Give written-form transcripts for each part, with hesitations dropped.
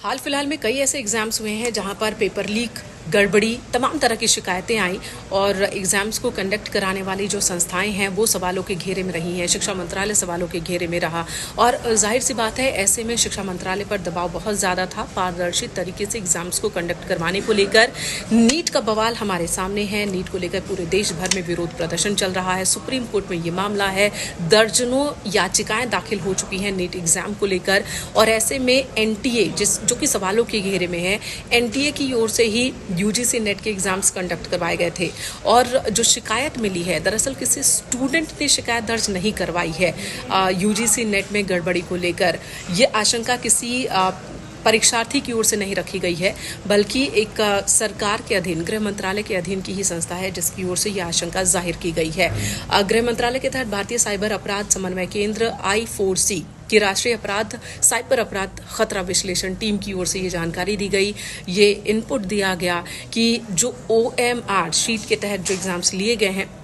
हाल फिलहाल में कई ऐसे एग्जाम्स हुए हैं जहां पर पेपर लीक, गड़बड़ी, तमाम तरह की शिकायतें आई और एग्जाम्स को कंडक्ट कराने वाली जो संस्थाएं हैं वो सवालों के घेरे में रही हैं। शिक्षा मंत्रालय सवालों के घेरे में रहा और जाहिर सी बात है ऐसे में शिक्षा मंत्रालय पर दबाव बहुत ज़्यादा था। पारदर्शी तरीके से एग्जाम्स को कंडक्ट करवाने को लेकर नीट का बवाल हमारे सामने है। नीट को लेकर पूरे देश भर में विरोध प्रदर्शन चल रहा है। सुप्रीम कोर्ट में ये मामला है, दर्जनों याचिकाएं दाखिल हो चुकी हैं नीट एग्जाम को लेकर और ऐसे में एनटीए जो कि सवालों के घेरे में है, एनटीए की ओर से ही यूजीसी नेट के एग्जाम्स कंडक्ट करवाए गए थे और जो शिकायत मिली है दरअसल किसी स्टूडेंट ने शिकायत दर्ज नहीं करवाई है यूजीसी नेट में गड़बड़ी को लेकर। ये आशंका किसी परीक्षार्थी की ओर से नहीं रखी गई है बल्कि एक सरकार के अधीन गृह मंत्रालय के अधीन की ही संस्था है जिसकी ओर से यह आशंका जाहिर की गई है। गृह मंत्रालय के तहत भारतीय साइबर अपराध समन्वय केंद्र I4C की राष्ट्रीय अपराध साइबर अपराध खतरा विश्लेषण टीम की ओर से ये जानकारी दी गई। ये इनपुट दिया गया कि जो OMR शीट के तहत जो एग्जाम्स लिए गए हैं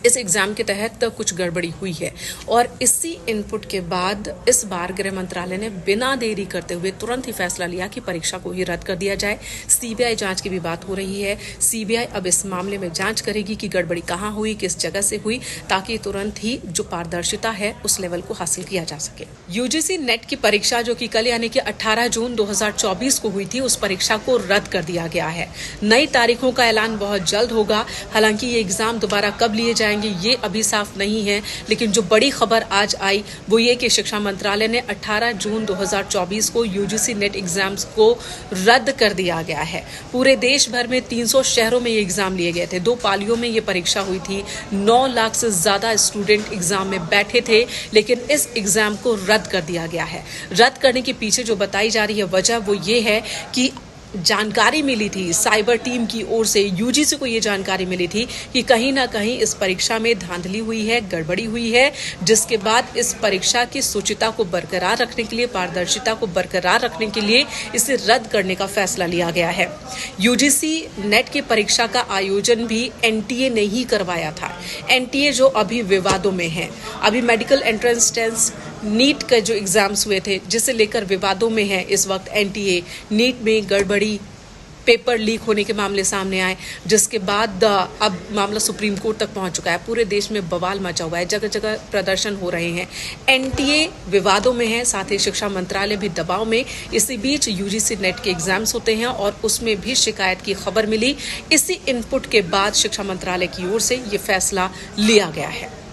इस एग्जाम के तहत कुछ गड़बड़ी हुई है और इसी इनपुट के बाद इस बार गृह मंत्रालय ने बिना देरी करते हुए तुरंत ही फैसला लिया कि परीक्षा को ही रद्द कर दिया जाए। सीबीआई जांच की भी बात हो रही है। सीबीआई अब इस मामले में जांच करेगी कि गड़बड़ी कहां हुई, किस जगह से हुई, ताकि तुरंत ही जो पारदर्शिता है उस लेवल को हासिल किया जा सके। यूजीसी नेट की परीक्षा जो कि कल यानी कि 18 जून 2024 को हुई थी, उस परीक्षा को रद्द कर दिया गया है। नई तारीखों का ऐलान बहुत जल्द होगा। हालांकि ये एग्जाम दोबारा कब लिए जाएंगे ये अभी साफ नहीं है, लेकिन जो बड़ी खबर आज आई वो ये कि शिक्षा मंत्रालय ने 18 जून 2024 को यूजीसी नेट एग्जाम्स को रद्द कर दिया गया है। पूरे देश भर में 300 शहरों में ये एग्जाम लिए गए थे। 2 पालियों में ये परीक्षा हुई थी। 9 लाख से ज्यादा स्टूडेंट एग्जाम में बैठे थे, लेकिन इस एग्जाम को रद्द कर दिया गया है। रद्द करने के पीछे जो बताई जा रही है वजह वो ये है कि जानकारी मिली थी साइबर टीम की ओर से, यूजीसी को ये जानकारी मिली थी कि कहीं ना कहीं इस परीक्षा में धांधली हुई है, गड़बड़ी हुई है, जिसके बाद इस परीक्षा की शुचिता को बरकरार रखने के लिए, पारदर्शिता को बरकरार रखने के लिए इसे रद्द करने का फैसला लिया गया है। यूजीसी नेट की परीक्षा का आयोजन भी एनटीए ने ही करवाया था। एनटीए जो अभी विवादों में है, अभी मेडिकल एंट्रेंस टेस्ट नीट के जो एग्जाम्स हुए थे जिसे लेकर विवादों में है इस वक्त एनटीए। नीट में गड़बड़ी, पेपर लीक होने के मामले सामने आए, जिसके बाद अब मामला सुप्रीम कोर्ट तक पहुंच चुका है। पूरे देश में बवाल मचा हुआ है, जगह जगह प्रदर्शन हो रहे हैं। एनटीए विवादों में है, साथ ही शिक्षा मंत्रालय भी दबाव में। इसी बीच यूजीसी नेट के एग्जाम्स होते हैं और उसमें भी शिकायत की खबर मिली। इसी इनपुट के बाद शिक्षा मंत्रालय की ओर से ये फैसला लिया गया है।